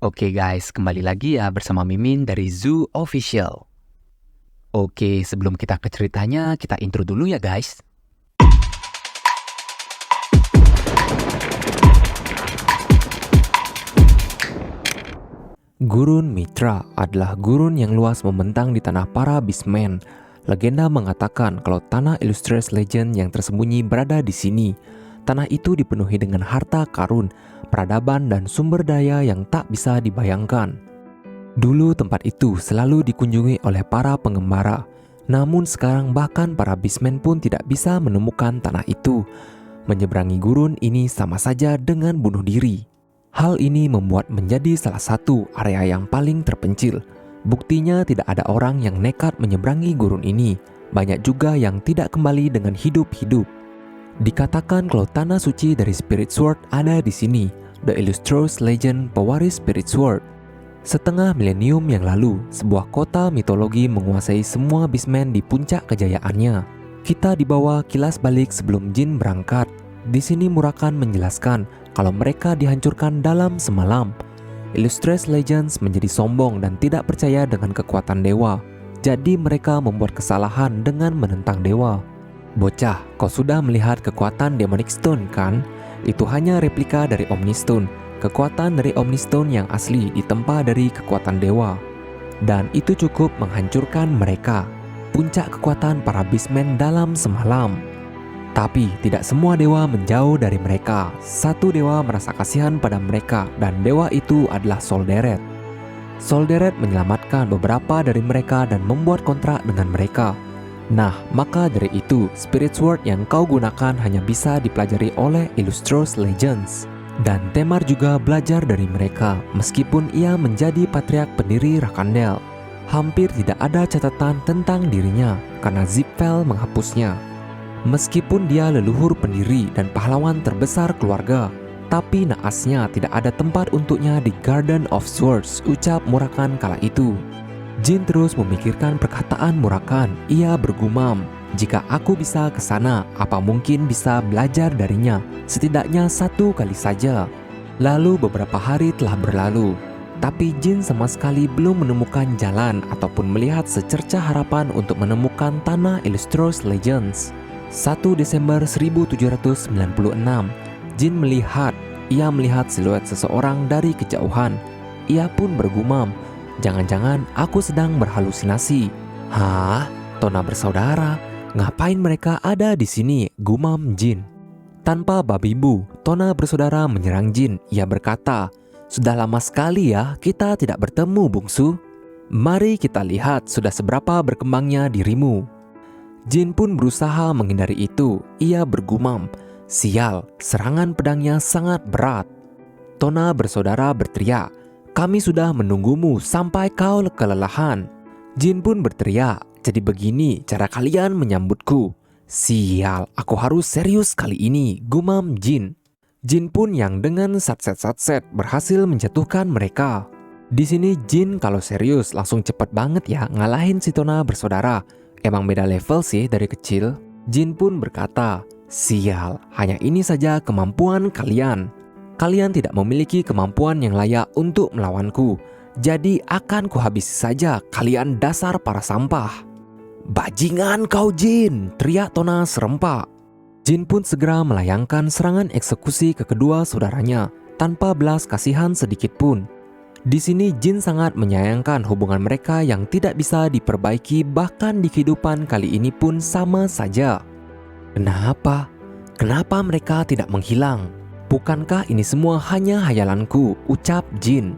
Oke guys, kembali lagi ya bersama Mimin dari Zoo Official. Oke, sebelum kita ke ceritanya, kita intro dulu ya guys. Gurun Mitra adalah gurun yang luas membentang di tanah para beastmen. Legenda mengatakan kalau tanah Illustrious Legend yang tersembunyi berada di sini. Tanah itu dipenuhi dengan harta karun, peradaban dan sumber daya yang tak bisa dibayangkan. Dulu tempat itu selalu dikunjungi oleh para pengembara. Namun sekarang bahkan para beastmen pun tidak bisa menemukan tanah itu. Menyeberangi gurun ini sama saja dengan bunuh diri. Hal ini membuat menjadi salah satu area yang paling terpencil. Buktinya tidak ada orang yang nekat menyeberangi gurun ini. Banyak juga yang tidak kembali dengan hidup-hidup. Dikatakan kalau tanah suci dari Spirit Sword ada di sini, The Illustrious Legend pewaris Spirit Sword. Setengah milenium yang lalu, sebuah kota mitologi menguasai semua beastmen di puncak kejayaannya. Kita dibawa kilas balik sebelum Jin berangkat. Di sini Murakan menjelaskan kalau mereka dihancurkan dalam semalam. Illustrious Legends menjadi sombong dan tidak percaya dengan kekuatan dewa. Jadi mereka membuat kesalahan dengan menentang dewa. Bocah, kau sudah melihat kekuatan Demonic Stone kan? Itu hanya replika dari Omnistone. Kekuatan dari Omnistone yang asli ditempa dari kekuatan dewa. Dan itu cukup menghancurkan mereka. Puncak kekuatan para beastmen dalam semalam. Tapi tidak semua dewa menjauh dari mereka. Satu dewa merasa kasihan pada mereka dan dewa itu adalah Solderet. Solderet menyelamatkan beberapa dari mereka dan membuat kontrak dengan mereka. Nah, maka dari itu Spirit Sword yang kau gunakan hanya bisa dipelajari oleh Illustrious Legends. Dan Temar juga belajar dari mereka meskipun ia menjadi patriark pendiri Rakandel. Hampir tidak ada catatan tentang dirinya karena Zipfel menghapusnya. Meskipun dia leluhur pendiri dan pahlawan terbesar keluarga, tapi naasnya tidak ada tempat untuknya di Garden of Swords, ucap Murakan kala itu. Jin terus memikirkan perkataan Murakan. Ia bergumam, jika aku bisa ke sana, apa mungkin bisa belajar darinya, setidaknya satu kali saja. Lalu beberapa hari telah berlalu, tapi Jin sama sekali belum menemukan jalan ataupun melihat secercah harapan untuk menemukan tanah Illustrious Legends. 1 Desember 1796, Jin ia melihat siluet seseorang dari kejauhan. Ia pun bergumam, jangan-jangan aku sedang berhalusinasi. Hah? Tona bersaudara, ngapain mereka ada di sini? Gumam Jin. Tanpa babi bu, Tona bersaudara menyerang Jin. Ia berkata, sudah lama sekali ya kita tidak bertemu bungsu. Mari kita lihat sudah seberapa berkembangnya dirimu. Jin pun berusaha menghindari itu. Ia bergumam, sial, serangan pedangnya sangat berat. Tona bersaudara berteriak, kami sudah menunggumu sampai kau kelelahan. Jin pun berteriak, jadi begini cara kalian menyambutku. Sial, aku harus serius kali ini, gumam Jin. Jin pun yang dengan satset berhasil menjatuhkan mereka. Di sini Jin kalau serius langsung cepet banget ya ngalahin si Tona bersaudara. Emang beda level sih dari kecil. Jin pun berkata, sial, hanya ini saja kemampuan kalian. Kalian tidak memiliki kemampuan yang layak untuk melawanku. Jadi akan kuhabisi saja kalian dasar para sampah. Bajingan kau Jin, teriak Tona serempak. Jin pun segera melayangkan serangan eksekusi ke kedua saudaranya tanpa belas kasihan sedikit pun. Di sini Jin sangat menyayangkan hubungan mereka yang tidak bisa diperbaiki, bahkan di kehidupan kali ini pun sama saja. Kenapa? Kenapa mereka tidak menghilang? Bukankah ini semua hanya hayalanku? Ucap Jin.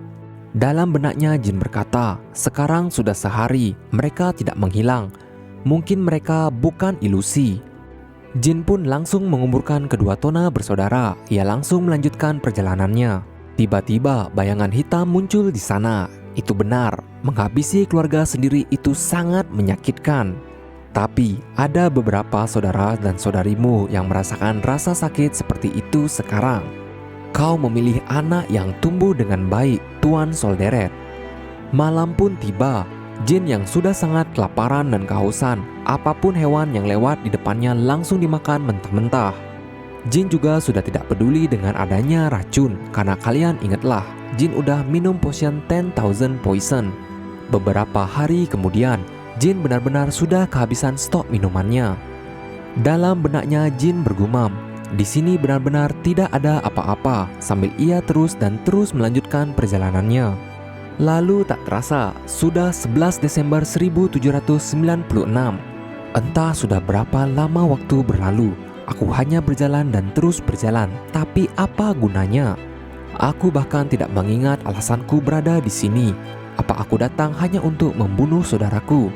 Dalam benaknya Jin berkata, sekarang sudah sehari, mereka tidak menghilang. Mungkin mereka bukan ilusi. Jin pun langsung menguburkan kedua Tona bersaudara. Ia langsung melanjutkan perjalanannya. Tiba-tiba bayangan hitam muncul di sana. Itu benar, menghabisi keluarga sendiri itu sangat menyakitkan. Tapi ada beberapa saudara dan saudarimu yang merasakan rasa sakit seperti itu sekarang. Kau memilih anak yang tumbuh dengan baik, Tuan Solderet. Malam pun tiba. Jin yang sudah sangat kelaparan dan kehausan, apapun hewan yang lewat di depannya langsung dimakan mentah-mentah. Jin juga sudah tidak peduli dengan adanya racun karena kalian ingatlah, Jin udah minum potion 10,000 poison. Beberapa hari kemudian, Jin benar-benar sudah kehabisan stok minumannya. Dalam benaknya Jin bergumam, di sini benar-benar tidak ada apa-apa sambil ia terus melanjutkan perjalanannya. Lalu tak terasa, sudah 11 Desember 1796. Entah sudah berapa lama waktu berlalu. Aku hanya berjalan dan terus berjalan, tapi apa gunanya? Aku bahkan tidak mengingat alasanku berada di sini. Apa aku datang hanya untuk membunuh saudaraku?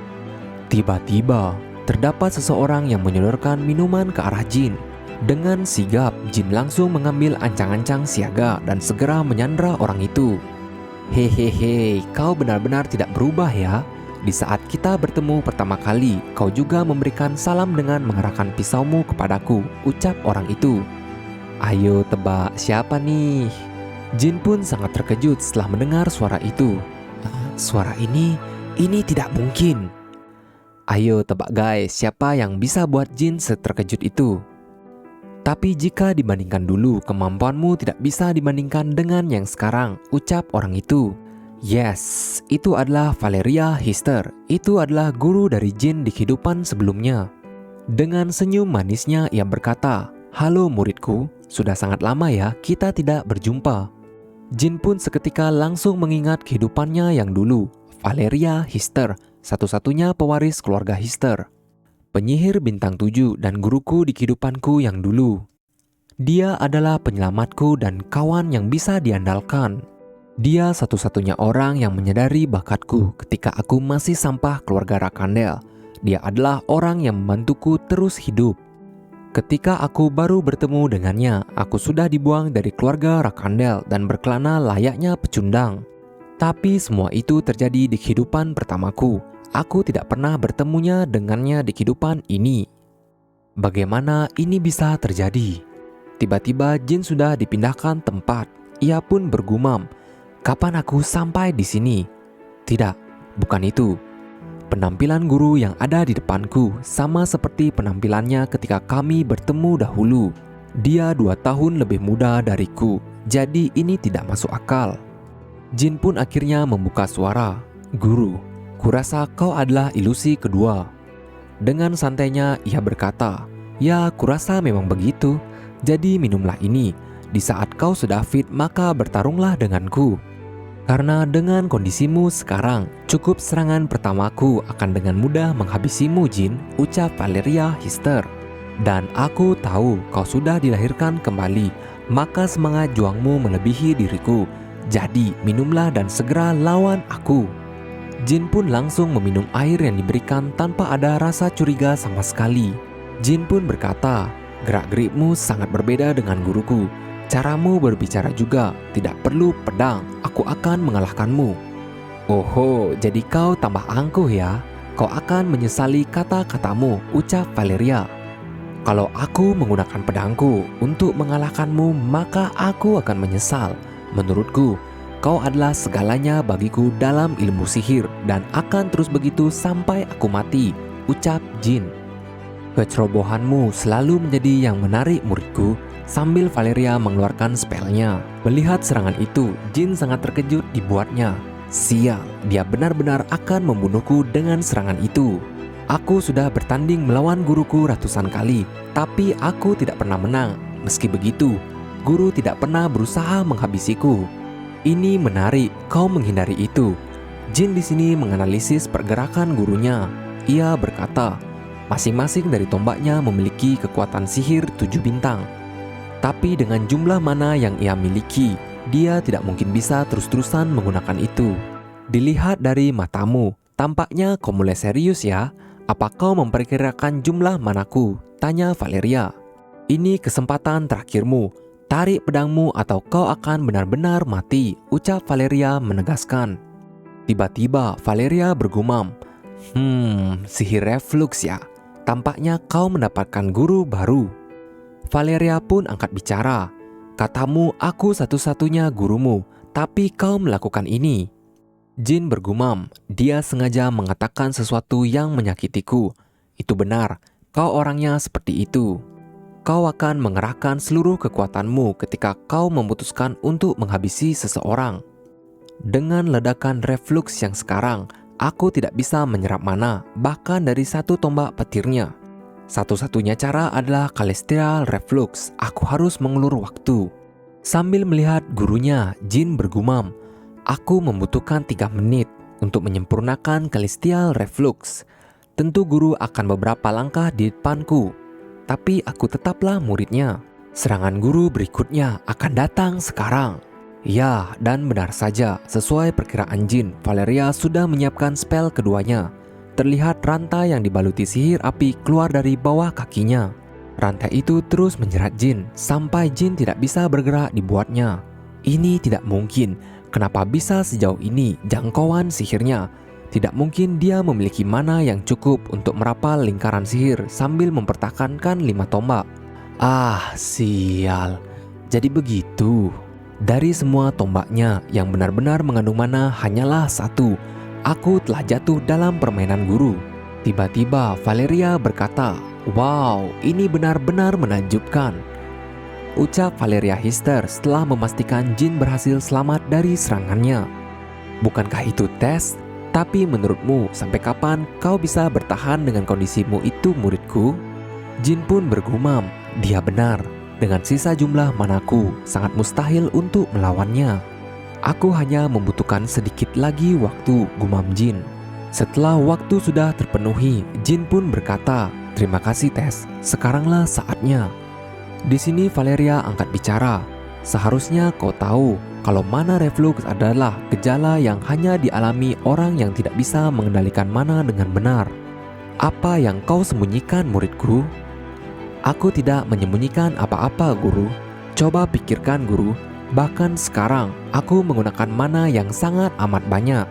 Tiba-tiba, terdapat seseorang yang menyodorkan minuman ke arah Jin. Dengan sigap, Jin langsung mengambil ancang-ancang siaga dan segera menyandra orang itu. Hehehe, kau benar-benar tidak berubah ya. Di saat kita bertemu pertama kali, kau juga memberikan salam dengan mengerahkan pisaumu kepadaku, ucap orang itu. Ayo tebak siapa nih? Jin pun sangat terkejut setelah mendengar suara itu. Suara ini tidak mungkin. Ayo tebak guys, siapa yang bisa buat Jin seterkejut itu? Tapi jika dibandingkan dulu, kemampuanmu tidak bisa dibandingkan dengan yang sekarang, ucap orang itu. Yes, itu adalah Valeria Hister. Itu adalah guru dari Jin di kehidupan sebelumnya. Dengan senyum manisnya ia berkata, "Halo muridku, sudah sangat lama ya kita tidak berjumpa." Jin pun seketika langsung mengingat kehidupannya yang dulu. Valeria Hister, satu-satunya pewaris keluarga Hister. Penyihir bintang 7 dan guruku di kehidupanku yang dulu. Dia adalah penyelamatku dan kawan yang bisa diandalkan. Dia satu-satunya orang yang menyadari bakatku ketika aku masih sampah keluarga Rakandel. Dia adalah orang yang membantuku terus hidup. Ketika aku baru bertemu dengannya, aku sudah dibuang dari keluarga Rakandel dan berkelana layaknya pecundang. Tapi semua itu terjadi di kehidupan pertamaku. Aku tidak pernah bertemunya dengannya di kehidupan ini. Bagaimana ini bisa terjadi? Tiba-tiba Jin sudah dipindahkan tempat. Ia pun bergumam, "Kapan aku sampai di sini?" Tidak, bukan itu. Penampilan guru yang ada di depanku sama seperti penampilannya ketika kami bertemu dahulu. Dia 2 tahun lebih muda dariku, jadi ini tidak masuk akal. Jin pun akhirnya membuka suara, "Guru, kurasa kau adalah ilusi kedua." Dengan santainya ia berkata, "Ya, kurasa memang begitu. Jadi minumlah ini. Di saat kau sudah fit, maka bertarunglah denganku. Karena dengan kondisimu sekarang, cukup serangan pertamaku akan dengan mudah menghabisimu Jin," ucap Valeria Hister. "Dan aku tahu kau sudah dilahirkan kembali, maka semangat juangmu melebihi diriku. Jadi minumlah dan segera lawan aku." Jin pun langsung meminum air yang diberikan tanpa ada rasa curiga sama sekali. Jin pun berkata, "Gerak-gerikmu sangat berbeda dengan guruku. Caramu berbicara juga, tidak perlu pedang, aku akan mengalahkanmu." "Oho, jadi kau tambah angkuh ya? Kau akan menyesali kata-katamu," ucap Valeria. "Kalau aku menggunakan pedangku untuk mengalahkanmu, maka aku akan menyesal. Menurutku, kau adalah segalanya bagiku dalam ilmu sihir dan akan terus begitu sampai aku mati," ucap Jin. "Kecerobohanmu selalu menjadi yang menarik muridku," sambil Valeria mengeluarkan spellnya. Melihat serangan itu, Jin sangat terkejut dibuatnya. Sial, dia benar-benar akan membunuhku dengan serangan itu. Aku sudah bertanding melawan guruku ratusan kali, tapi aku tidak pernah menang. Meski begitu, guru tidak pernah berusaha menghabisiku. Ini menarik, kau menghindari itu. Jin di sini menganalisis pergerakan gurunya. Ia berkata, masing-masing dari tombaknya memiliki kekuatan sihir 7 bintang. Tapi dengan jumlah mana yang ia miliki, dia tidak mungkin bisa terus-terusan menggunakan itu. Dilihat dari matamu, tampaknya kau mulai serius ya. Apa kau memperkirakan jumlah manaku? Tanya Valeria. Ini kesempatan terakhirmu. Tarik pedangmu atau kau akan benar-benar mati, ucap Valeria menegaskan. Tiba-tiba Valeria bergumam, sihir reflux ya. Tampaknya kau mendapatkan guru baru. Valeria pun angkat bicara. Katamu aku satu-satunya gurumu, tapi kau melakukan ini. Jin bergumam, dia sengaja mengatakan sesuatu yang menyakitiku. Itu benar, kau orangnya seperti itu. kau akan mengerahkan seluruh kekuatanmu ketika kau memutuskan untuk menghabisi seseorang. Dengan ledakan reflux yang sekarang, aku tidak bisa menyerap mana, bahkan dari satu tombak petirnya. Satu-satunya cara adalah celestial reflux. Aku harus mengulur waktu. Sambil melihat gurunya, Jin bergumam, aku membutuhkan 3 menit untuk menyempurnakan celestial reflux. Tentu guru akan beberapa langkah di depanku, tapi aku tetaplah muridnya. Serangan guru berikutnya akan datang sekarang. Ya, dan benar saja, sesuai perkiraan Jin, Valeria sudah menyiapkan spell keduanya. Terlihat rantai yang dibaluti sihir api keluar dari bawah kakinya. Rantai itu terus menjerat Jin, sampai Jin tidak bisa bergerak dibuatnya. Ini tidak mungkin. Kenapa bisa sejauh ini jangkauan sihirnya? Tidak mungkin dia memiliki mana yang cukup untuk merapal lingkaran sihir sambil mempertahankan 5 tombak. Ah, sial. Jadi begitu. Dari semua tombaknya yang benar-benar mengandung mana hanyalah 1. Aku telah jatuh dalam permainan guru. Tiba-tiba Valeria berkata, "Wow, ini benar-benar menakjubkan." Ucap Valeria Hister setelah memastikan Jin berhasil selamat dari serangannya. Bukankah itu tes? Tapi menurutmu, sampai kapan kau bisa bertahan dengan kondisimu itu, muridku? Jin pun bergumam, dia benar. Dengan sisa jumlah manaku, sangat mustahil untuk melawannya. Aku hanya membutuhkan sedikit lagi waktu, gumam Jin. Setelah waktu sudah terpenuhi, Jin pun berkata, "Terima kasih Tess, sekaranglah saatnya." Di sini Valeria angkat bicara. Seharusnya kau tahu kalau mana reflux adalah gejala yang hanya dialami orang yang tidak bisa mengendalikan mana dengan benar. Apa yang kau sembunyikan, muridku? Aku tidak menyembunyikan apa-apa, guru. Coba pikirkan, guru. Bahkan sekarang, aku menggunakan mana yang sangat amat banyak.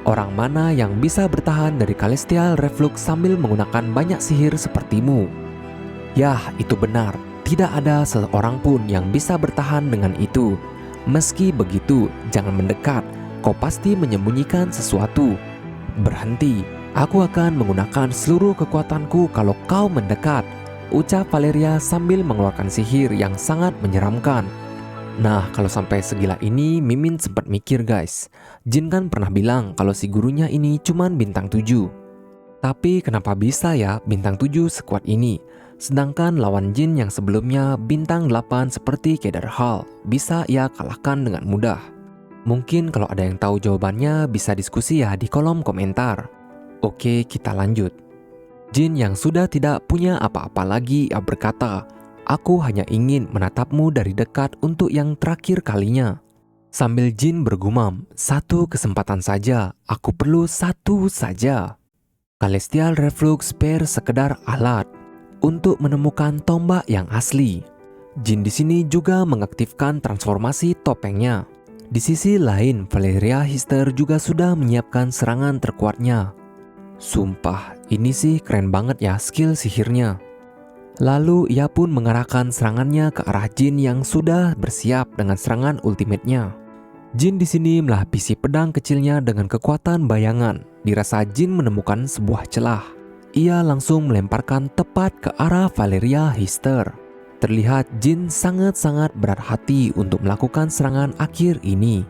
Orang mana yang bisa bertahan dari celestial reflux sambil menggunakan banyak sihir sepertimu? Yah, itu benar. Tidak ada seorang pun yang bisa bertahan dengan itu. Meski begitu, jangan mendekat. Kau pasti menyembunyikan sesuatu. Berhenti. Aku akan menggunakan seluruh kekuatanku kalau kau mendekat, ucap Valeria sambil mengeluarkan sihir yang sangat menyeramkan. Nah, kalau sampai segila ini, Mimin sempat mikir guys. Jin kan pernah bilang kalau si gurunya ini cuman bintang 7. Tapi kenapa bisa ya bintang 7 sekuat ini? Sedangkan lawan Jin yang sebelumnya bintang 8 seperti Kedar Hall bisa ia kalahkan dengan mudah. Mungkin kalau ada yang tahu jawabannya bisa diskusi ya di kolom komentar. Oke, kita lanjut. Jin yang sudah tidak punya apa-apa lagi berkata, "Aku hanya ingin menatapmu dari dekat untuk yang terakhir kalinya." Sambil Jin bergumam, "Satu kesempatan saja, aku perlu satu saja." Celestial Reflux Spear sekedar alat untuk menemukan tombak yang asli. Jin di sini juga mengaktifkan transformasi topengnya. Di sisi lain, Valeria Hister juga sudah menyiapkan serangan terkuatnya. Sumpah, ini sih keren banget ya skill sihirnya. Lalu ia pun mengarahkan serangannya ke arah Jin yang sudah bersiap dengan serangan ultimate-nya. Jin di sini melapisi pedang kecilnya dengan kekuatan bayangan. Dirasa Jin menemukan sebuah celah. Ia langsung melemparkan tepat ke arah Valeria Hister. Terlihat Jin sangat-sangat berat hati untuk melakukan serangan akhir ini.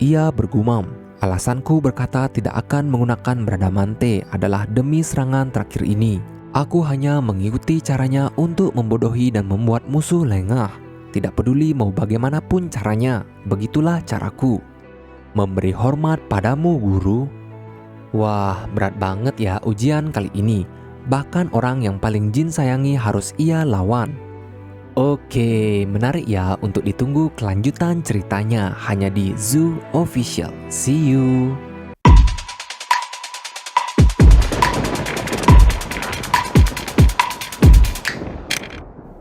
Ia bergumam, "Alasanku berkata tidak akan menggunakan Bradamante adalah demi serangan terakhir ini. Aku hanya mengikuti caranya untuk membodohi dan membuat musuh lengah. Tidak peduli mau bagaimanapun caranya, begitulah caraku. Memberi hormat padamu, guru." Wah, berat banget ya ujian kali ini. Bahkan orang yang paling Jin sayangi harus ia lawan. Oke, menarik ya untuk ditunggu kelanjutan ceritanya hanya di Zoo Official. See you!